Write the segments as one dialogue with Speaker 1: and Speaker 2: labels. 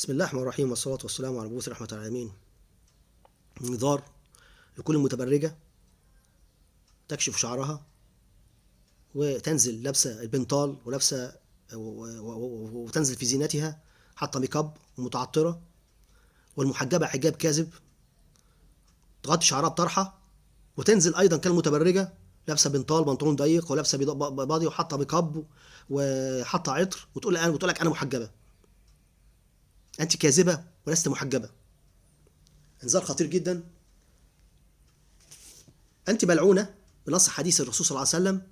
Speaker 1: بسم الله الرحمن الرحيم، والصلاة والسلام على مبعوث رحمة العالمين. انذار لكل متبرجة تكشف شعرها وتنزل لابسة البنطال ولابسة وتنزل في زينتها، حاطة ميك اب ومتعطرة، والمحجبة حجاب كاذب تغطي شعرها بطرحة، وتنزل أيضا كالمتبرجة لابسة بنطلون ضيق ولابسة باضي وحاطة ميك اب وحاطة عطر، وتقول لك أنا محجبة. أنت كاذبة ولست محجبة. انذار خطير جدا. أنت ملعونة بنص حديث الرسول صلى الله عليه وسلم،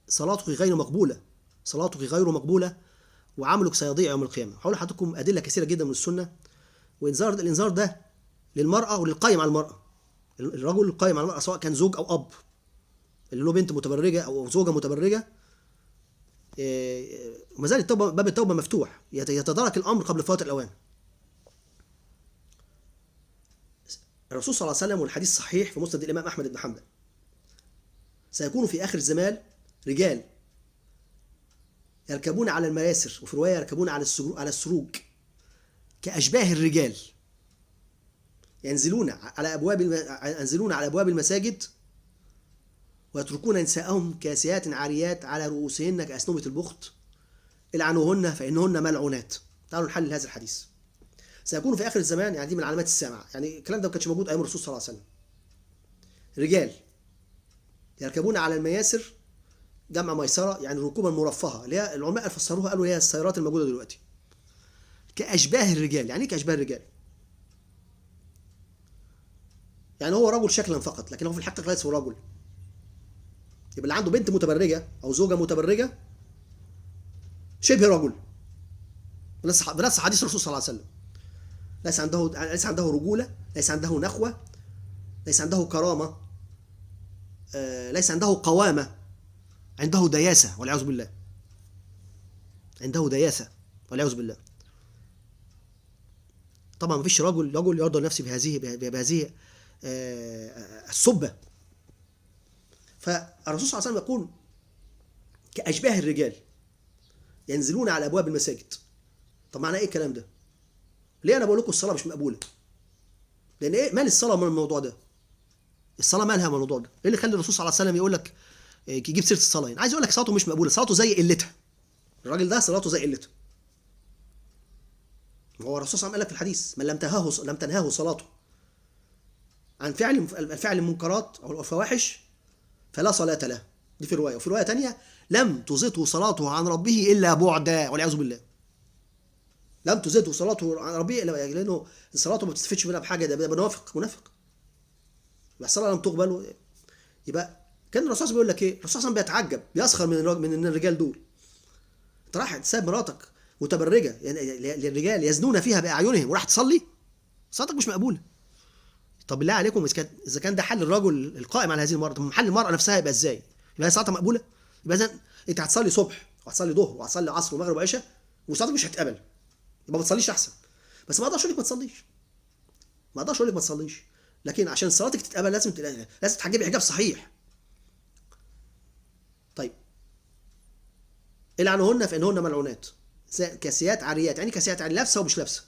Speaker 1: وصلاتك غير مقبولة، صلاتك غير مقبولة، وعملك سيضيع يوم القيامة. هقول لحضراتكم أدلة كثيرة جدا من السنة. الإنذار ده للمرأة وللقائم على المرأة. الرجل القائم على المرأة سواء كان زوج أو أب اللي له بنت متبرجة أو زوجة متبرجة، وما زال باب التوبة مفتوح، يتدارك الأمر قبل فوات الأوان. الرسول صلى الله عليه وسلم والحديث صحيح في مسند الإمام أحمد بن حنبل: سيكون في آخر الزمان رجال يركبون على المياسر، وفي رواية يركبون على السروج كأشباه الرجال، ينزلون على أبواب المساجد ويتركون نساءهم كاسيات عاريات على رؤوسهن كأسنمة البخت، العنوهن فإنهن ملعونات. تعالوا نحلل هذا الحديث. سيكون في آخر الزمان، يعني دي من علامات الساعة، يعني الكلام ده ما كانش موجود أيام الرسول صلى الله عليه وسلم. رجال يركبون على المياسر، جمع ميسرة يعني ركوبا مرفهة، اللي هي العلماء فسروها قالوا هي السيارات الموجودة دلوقتي، كأشباه الرجال. يعني ايه كأشباه الرجال؟ يعني هو رجل شكلا فقط، لكن هو في الحقيقة ليس رجل. يبقى اللي عنده بنت متبرجة أو زوجة متبرجة شبه رجل بنص حديث الرسول صلى الله عليه وسلم. ليس عنده رجولة، ليس عنده نخوة، ليس عنده كرامة، ليس عنده قوامة، عنده دياسة والعياذ بالله. عنده دياسة والعياذ بالله. طبعا مفيش رجل يرضى نفسه بهذه السبة. فالرسول صلى الله عليه وسلم يقول كأشباه الرجال ينزلون على أبواب المساجد. طب معنى إيه الكلام ده؟ ليه أنا بقول لكم الصلاة مش مقبولة؟ لأن إيه مال الصلاة من الموضوع ده؟ الصلاة مالها من الموضوع ده؟ إيه اللي خلى الرسول صلى الله عليه وسلم يقول لك يجيب سيرة الصلاة؟ يعني عايز يقول لك صلاته مش مقبولة، صلاته زي قلتها. الراجل ده صلاته زي قلتها. هو الرسول صلى الله عليه وسلم قال لك في الحديث: من لم تنهاه صلاته عن فعل المنكرات أو الفواحش فلا صلاة له. دي في رواية، وفي رواية تانية: لم تزته صلاته عن ربه إلا بعدا والعياذ بالله. لم تزته صلاته عن ربه إلا، لأنه صلاته ما بتستفدش منها بحاجة، ده منافق. يبقى الصلاة لم تقبل. يبقى كان الرسول بيقول لك إيه؟ الرسول صلى الله عليه وسلم بيتعجب، بيسخر من الرجال دول. أنت رايح تساب مراتك متبرجة، يعني الرجال يزنون فيها بأعينهم، وراح تصلي؟ صلاتك مش مقبولة. طب بالله عليكم، إذا كان ده حل الرجل القائم على هذه المرأة، طب حل المرأة نفسها يبقى إزاي؟ يبقى صلاتها مقبولة؟ يبقى إذا أنت هتصلي صبح وهتصلي ظهر وهتصلي عصر ومغرب وعشاء وصلاتك مش هتتقبل، يبقى ما تصليش أحسن. بس ما أقدرش أقول لك ما تصليش، لكن عشان صلاتك تتقبل لازم تحجبي حجاب صحيح. طيب، العنهن فإنهن ملعونات. كاسيات عاريات، يعني كاسيات عاريات لابسة ومش لابسة،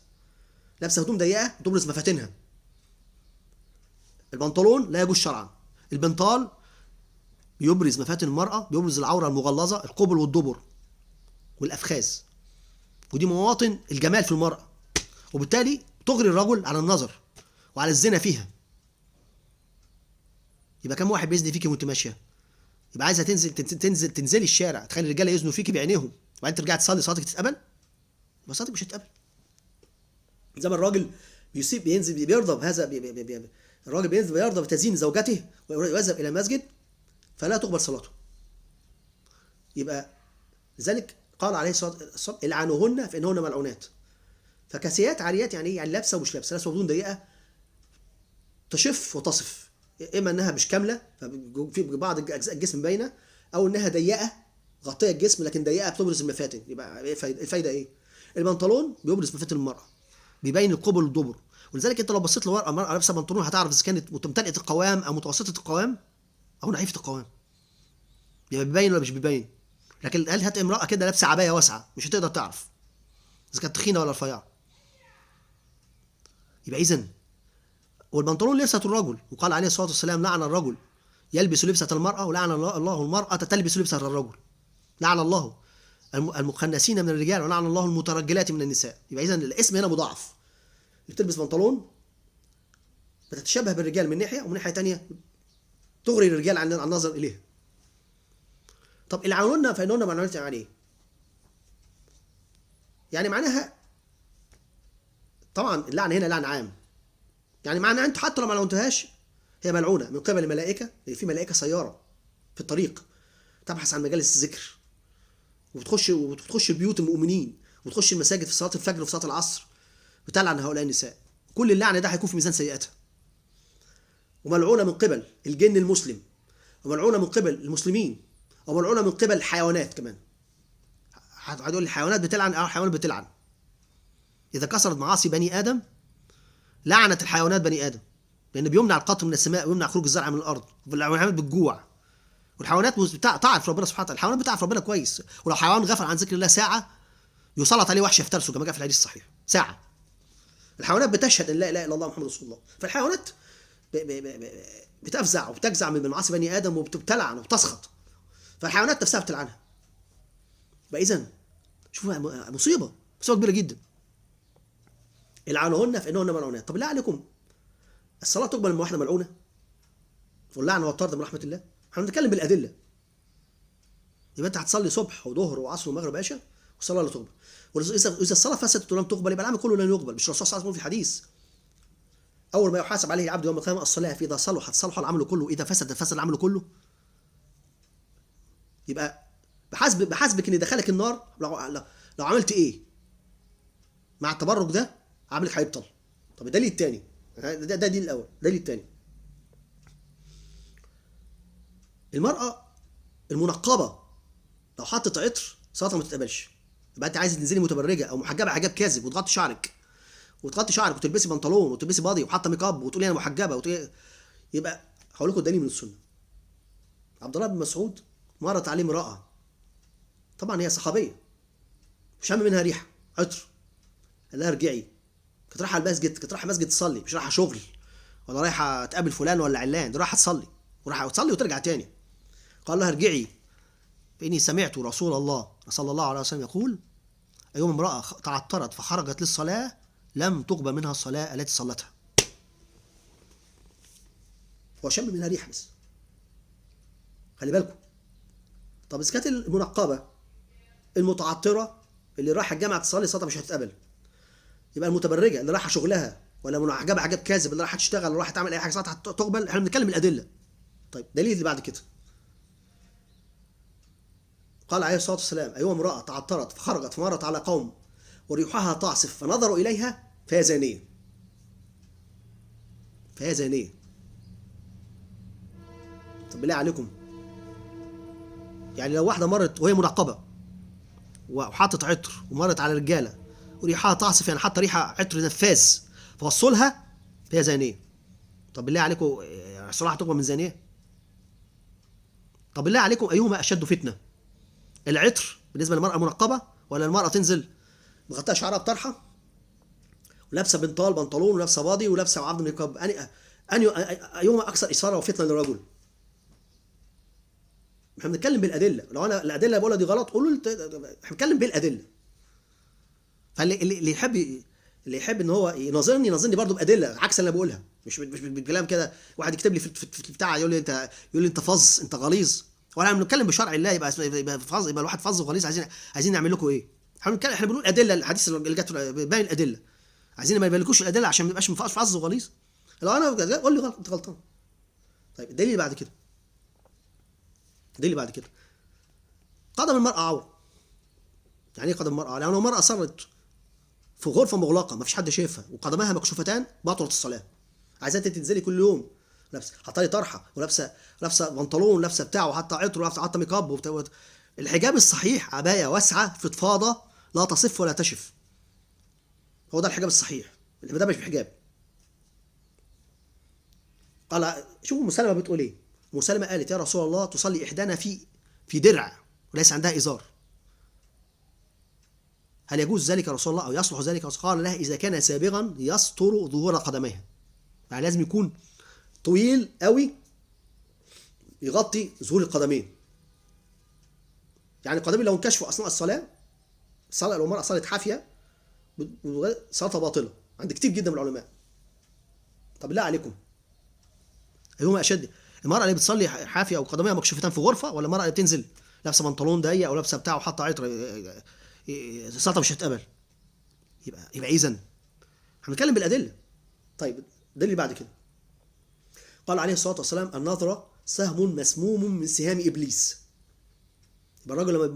Speaker 1: لابسة هدوم ضيقة تبرز مفاتنها. البنطلون لا يجوز شرعا. البنطال بيبرز مفاتن المرأة، بيبرز العورة المغلظة، القبل والدبر والأفخاذ، ودي مواطن الجمال في المرأة، وبالتالي تغري الرجل على النظر وعلى الزنا فيها. يبقى كم واحد بيزني فيكي وانت ماشيه؟ يبقى عايزه تنزلي الشارع تخلي الرجاله يزنوا فيكي بعينيهم، وبعدين ترجعي تصلي صلاتك تتقبل؟ يبقى صلاتك مش هتتقبل. زي ما الراجل بينزل بيرضى بهذا، الراجل بينزل بيرضى بتزيين زوجته ويذهب الى المسجد فلا تقبل صلاته. يبقى لذلك قال عليه الصلاه والسلام: العنوهن فانهن ملعونات. فكاسيات عاريات يعني ايه؟ يعني لابسه ومش لابسه، لابسه بدون ضيقه تشف وتصف، اما انها مش كامله في بعض اجزاء الجسم باينه، او انها ضيقه غطيه الجسم لكن ضيقه بتبرز المفاتن. يبقى الفايده ايه؟ البنطلون بيبرز مفاتن المراه، بيبين القبل والدبر، ولذلك انت لو بصيت لمرأة لابسه بنطلون هتعرف اذا كانت ممتلئه القوام او متوسطه القوام او نحيفه القوام. يبقى بيبين ولا مش بيبين؟ لكن هات امرأة كده لابسه عبايه واسعه مش هتقدر تعرف. اذا كانت تخينه ولا رفيعه. يبقى اذا والبنطلون لبسه الرجل، وقال عليه الصلاه والسلام لعن الرجل يلبس لبسه المراه، ولعن الله المراه تلبس لبسه الرجل. لعن الله المخنثين من الرجال، ولعن الله المترجلات من النساء. يبقى اذا الاسم هنا مضاعف. اللي بتلبس بنطلون بتتشبه بالرجال من ناحيه، ومن ناحيه ثانيه تغري الرجال عن النظر اليها. طب العنونا فانهن معنونات يعني ايه؟ يعني معناها طبعا اللعن هنا لعن عام، يعني معناها انت حتى لو ما لعنتهاش هي ملعونه من قبل الملائكه. في ملائكه سياره في الطريق تبحث عن مجالس الذكر، وبتخش بيوت المؤمنين، وتخش المساجد في صلاه الفجر وفي صلاه العصر، وتلعن هؤلاء النساء. كل اللعن ده هيكون في ميزان سيئاتها. وملعونه من قبل الجن المسلم، وملعونه من قبل المسلمين، وملعونه من قبل الحيوانات كمان. هتقول الحيوانات بتلعن؟ الحيوانات بتلعن. اذا كسرت معاصي بني ادم لعنت الحيوانات بني ادم، لان بيمنع القطر من السماء ويمنع خروج الزرع من الارض، والحيوانات بتجوع. والحيوانات تعرف ربنا سبحانه وتعالى، الحيوانات بتعرف ربنا كويس. ولو حيوان غفل عن ذكر الله ساعه يسلط عليه وحش يفترسه، كما جاء في الحديث الصحيح. ساعه. الحيوانات بتشهد ان لا اله الا الله محمد رسول الله. فالحيوانات بتفزع وبتجزع من معاصي بني ادم، وبتلعن وبتسخط. فالحيوانات نفسها بتلعنها. يبقى اذا شوفوا مصيبه كبيره جدا. العنهن فانهن ملعونات. طب بالله عليكم الصلاه تقبل من واحده ملعونه؟ واللعن والطرد من رحمه الله؟ احنا بنتكلم بالادله. يبقى انت هتصلي صبح وظهر وعصر ومغرب وعشاء والصلاه لا تقبل. واذا الصلاه فسدت ولم تقبل يبقى العمل كله لن يقبل. مش الرسول صلى الله عليه وسلم في الحديث اول ما يحاسب عليه العبد يوم القيامه الصلاه، فاذا صلحت صلح العمل كله، واذا فسد العمل كله. يبقى بحسبك ان دخلك النار لو عملت ايه مع التبرج ده عملك هيبطل. طب الدليل الثاني، ده دليل الاول. الدليل الثاني، المراه المنقبه لو حطت عطر صلاتها ما تتقبلش. يبقى انت عايز تنزلي متبرجه او محجبه حجاب كاذب وتغطي شعرك وتلبسي بنطلون وتلبسي باضي وحاطه ميك اب وتقولي انا محجبه يبقى هقول لكم دليل من السنه. عبد الله بن مسعود مرت عليه امراه، طبعا هي صحابيه، شم منها ريحه عطر، قال لها ارجعي. كانت رايحه المسجد، كانت رايحه مسجد تصلي، مش رايحه شغل ولا رايحه تقابل فلان ولا علان، دي رايحه تصلي ورايحه تصلي وترجع تاني. قال لها ارجعي فاني سمعت رسول الله صلى الله عليه وسلم يقول ايما امراه تعطرت فخرجت للصلاه لم تقبل منها الصلاه التي صلتها. هو شم منها ريحه بس، خلي بالكم. طب اذا كانت المنقبه المتعطره اللي رايحه الجامعه تصلي صلاتها مش هتتقبل، يبقى المتبرجه اللي رايحه شغلها ولا محجبه حجاب كاذب اللي رايحه تشتغل ولا رايحه تعمل اي حاجه صلاتها تقبل. احنا بنتكلم الادله. طيب دليل اللي بعد كده، قال عليه الصلاه والسلام ايها امراه تعطرت فخرجت فمرت على قوم وريحها تعصف فنظروا اليها فهي زانيه. فهي زانيه. طب بالله عليكم يعني لو واحده مرت وهي منقبه وحاطت عطر ومرت على رجاله وريحها تعصف، يعني حاطه ريحه عطر نفاذ فوصلها فهي زانيه. طب بالله عليكم الصراحه تقبل من زانيه؟ طب بالله عليكم ايهما اشد فتنه، العطر بالنسبه للمراه المنقبه ولا المراه تنزل مغطيه شعرها بطرحه ولابسه بنطلون ولابسه باضي ولابسه عرض نقاب؟ ايهما اكثر اثاره وفتنه للرجل؟ احنا بنتكلم بالادله. لو انا الادله بقولها دي غلط قولوا لي، احنا بنتكلم بالادله. فاللي يحب ان هو يناظرني برضه بادله عكس اللي انا بقولها، مش بالكلام كده. واحد يكتب لي في بتاع يقول لي انت فظ، انت غليظ. ولا بنتكلم بشرع الله يبقى فظ، يبقى الواحد فظ وغليظ. عايزين نعمل لكم ايه؟ احنا بنقول ادله، الحديث اللي جت باين الادله. عايزين ما يبانلكوش الادله عشان ما يبقاش فظ وغليظ. لو انا قول لي غلط، انت غلطان. طيب الدليل اللي بعد كده قدم المرأة عورة. يعني ايه قدم المرأة؟ لو المرأة صارت في غرفة مغلقة ما فيش حد شايفها وقدمها مكشوفتان بطلت الصلاة. عايزة تنزلي كل يوم لابسه، حاطه لي طرحه ولابسه بنطلون ولابسه بتاع وحاطه عطر وحاطه ميك اب الحجاب الصحيح عبايه واسعه فضفاضه لا تصف ولا تشف. هو ده الحجاب الصحيح، اللي ده مش حجاب. قال شوفوا مسلمه بتقول ايه. مسلمه قالت يا رسول الله تصلي احدانا في درع وليس عندها ازار. هل يجوز ذلك يا رسول الله أو يصلح ذلك؟ قال لها إذا كان سابغا يستر ظهور قدميها، يعني لازم يكون طويل قوي يغطي ظهور القدمين. يعني القدمين لو انكشفوا أثناء الصلاة لو المرأة صلت حافية صلاتها باطلة عند كتير جدا من العلماء. طب لا عليكم، أيهما أشد؟ المرأة اللي بتصلي حافية أو قدميها مكشوفتان في غرفة، ولا المرأة اللي بتنزل لابسة بنطلون ضيق أو لابسة بتاع وحاطة عطر؟ صلاتها مش هتقبل. يبقى إذن احنا بنتكلم بالأدلة. طيب الدليل اللي بعد كده، قال عليه الصلاة والسلام النظرة سهم مسموم من سهام إبليس. يبقى الراجل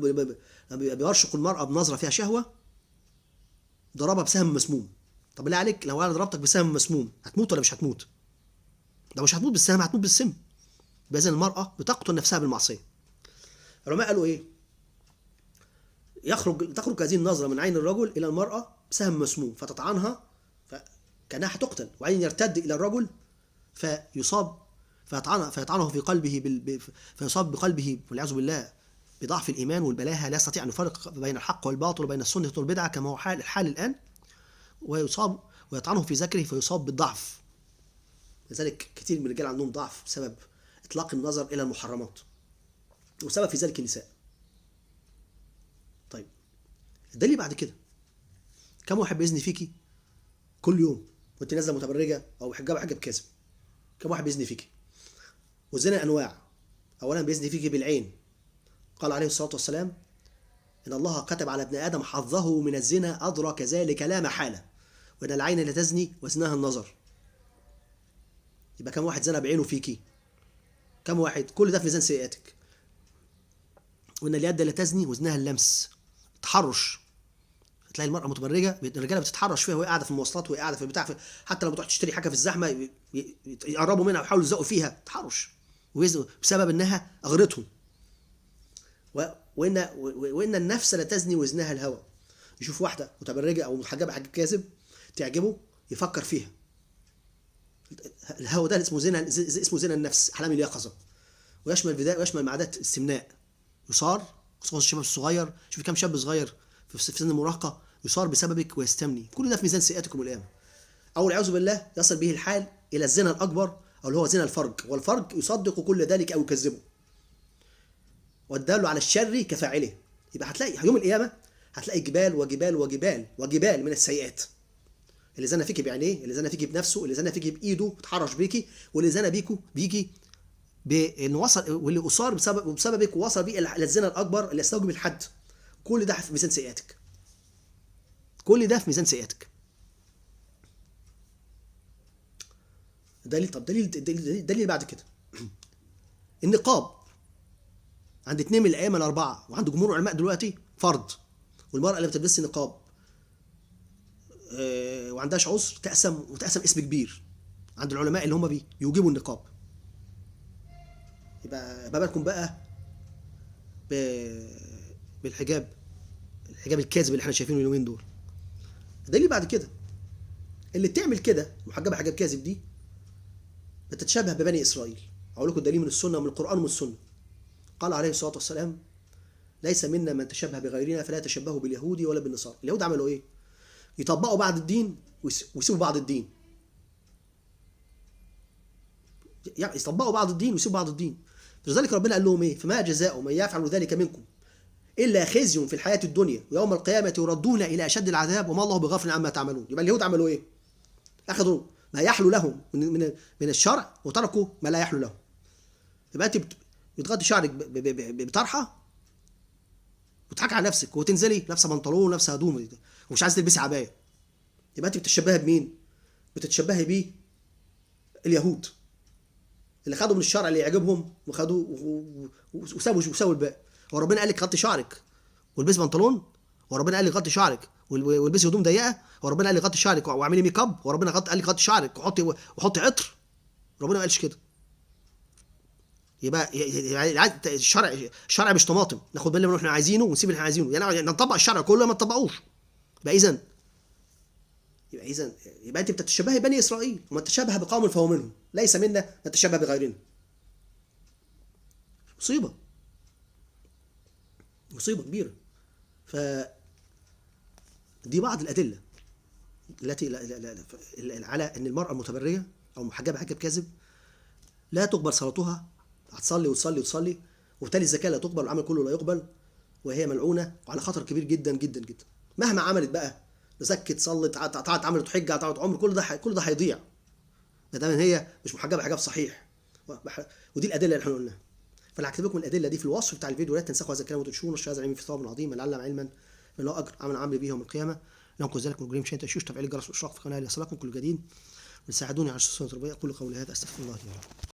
Speaker 1: لما بيرشق المرأة بنظرة فيها شهوة ضربها بسهم مسموم. طب بالله عليك لو انا ضربتك بسهم مسموم هتموت ولا مش هتموت؟ ده مش هتموت بالسهم، هتموت بالسم. يبقى اذا المرأة بتقتل نفسها بالمعصية. العلماء قالوا ايه؟ تخرج هذه النظرة من عين الرجل إلى المرأة بسهم مسموم فتطعنها فكأنها هتقتل، وبعدين يرتد إلى الرجل فيصاب فيطعنه في قلبه فيصاب بقلبه والعياذ بالله بضعف الإيمان والبلاهة، لا يستطيع أن يفرق بين الحق والباطل وبين السنة والبدعة كما هو الحال الآن، ويطعنه في ذكره فيصاب بالضعف. لذلك كثير من الرجال عندهم ضعف بسبب إطلاق النظر إلى المحرمات، وسبب في ذلك النساء. طيب الدليل بعد كده، كم واحد بيزني فيكي كل يوم وانت نازله متبرجه او حجاب كاذب؟ كم واحد بيزني فيكي؟ والزنا انواع. اولا بيزني فيكي بالعين، قال عليه الصلاه والسلام ان الله كتب على ابن ادم حظه من الزنا ادرك ذلك لا محاله، وان العين لا تزني وزناها النظر. يبقى كم واحد زنى بعينه فيكي؟ كم واحد؟ كل ده في ميزان سيئاتك. وان اليد لا تزني وزناها اللمس. تحرش، تلاقي المرأة متبرجة الرجالة بتتحرش فيها وهي قاعدة في المواصلات وهي قاعدة في البتاع حتى لما تروح تشتري حاجة في الزحمة يقربوا منها ويحاولوا يزقوا فيها. تحرش بسبب انها اغرتهم. وان النفس لا تزني وزنها الهوى. يشوف واحدة متبرجة او محجبة حاجة كاذب تعجبه يفكر فيها. الهوى ده اسمه زنا النفس، احلام اليقظة، ويشمل معادات السمناء. يصار خصوصا الشباب الصغير، شوف كم شاب صغير في سن المراهقة يصار بسببك ويستمني. كل ده في ميزان سيئاتكم الآن. أو والعياذ بالله يصل به الحال إلى الزنا الأكبر، أو اللي هو زنا الفرج، والفرج يصدق كل ذلك أو يكذبه، والدال على الشر كفاعله. يبقى هتلاقي يوم القيامة هتلاقي جبال وجبال وجبال وجبال من السيئات. اللي زنا فيكي بعينيه، اللي زنا فيكي بنفسه، اللي زنا فيكي بإيده اتحرش بيكي، واللي زنا بيكي بإنه وصل، واللي أصار بسببك ووصل بيه إلى الزنا الأكبر اللي يستوجب الحد. كل ده في ميزان سيئاتك. كل ده في ميزان سيئاتك. دليل بعد كده النقاب عند 2 من الائمه الاربعه وعند جمهور العلماء دلوقتي فرض، والمراه اللي بتلبس نقاب وعندهاش عذر تقسم اسم كبير عند العلماء اللي هم بيوجبوا النقاب. يبقى بالكم بقى بالحجاب الكاذب اللي احنا شايفينه اليومين دول. ده اللي بعد كده اللي بتعمل كده محجبه حجاب كاذب دي بتتشابه ببني اسرائيل. اقول لكم الدليل من السنه ومن القران ومن السنه. قال عليه الصلاه والسلام ليس منا من تشبه بغيرنا فلا تشبهوا باليهود ولا بالنصارى. اليهود عملوا ايه؟ يطبقوا بعض الدين ويسيبوا بعض الدين. يعني يطبقوا بعض الدين ويسيبوا بعض الدين. لذلك ربنا قال لهم ايه؟ فما جزاء من يفعل ذلك منكم إلا خزي في الحياة الدنيا ويوم القيامة يردون إلى أشد العذاب وما الله بغافل عما تعملون. يبقى اليهود عملوا إيه؟ أخذوا ما يحلو لهم من الشرع وتركوا ما لا يحلو لهم. يبقى أنت بتغطي شعرك بطرحة وتضحك على نفسك وتنزلي لابسة بنطلون ولابسة هدوم ومش عايزة تلبسي عباية. يبقى أنت بتتشبهي بمين؟ بتتشبهي بيه اليهود اللي خدوا من الشرع اللي يعجبهم وخدوا وسابوا الباقي. وربنا قال لك غطي شعرك والبسي بنطلون، وربنا قال لك غطي شعرك والبسي هدوم ضيقه، وربنا قال لك غطي شعرك واعملي ميك اب، وربنا قال لك غطي شعرك وحطي عطر. ربنا ما قالش كده. يبقى الشرع مش طماطم ناخد بالنا من اللي احنا عايزينه ونسيب اللي احنا عايزينه، يعني نطبق الشرع كله ما نطبقوش. يبقى اذا انت بتتشبهي بني اسرائيل، ومن تشبه بقوم فهو منهم، ليس منا من تشبه بغيرنا. مصيبه كبيره. دي بعض الادله التي على ان المراه المتبريه او المحجبه حجاب كاذب لا تقبل صلاتها، هتصلي وتصلي وتصلي وبالتالي الزكاه لا تقبل والعمل كله لا يقبل، وهي ملعونه وعلى خطر كبير جدا جدا جدا. مهما عملت بقى، زكت صلت قطعت عملت حجه قطعت عمر، كل ده هيضيع ما دام هي مش محجبه حجاب صحيح. ودي الادله اللي احنا قلناها. فانا هكتب لكم الادله دي في الوصف بتاع الفيديو، لا تنسخوا هذا الكلام وتنشروه، نشر هذا العلم في ثواب عظيم، من علم علما له اجر عمل به يوم القيامه. لهم كذلك من جريم شيء تشوش تفعيل الجرس والاشراق في قناه ليصلكم كل جديد، وتساعدوني على السنه التربيه. اقول قولي هذا استغفر الله لي ولكم.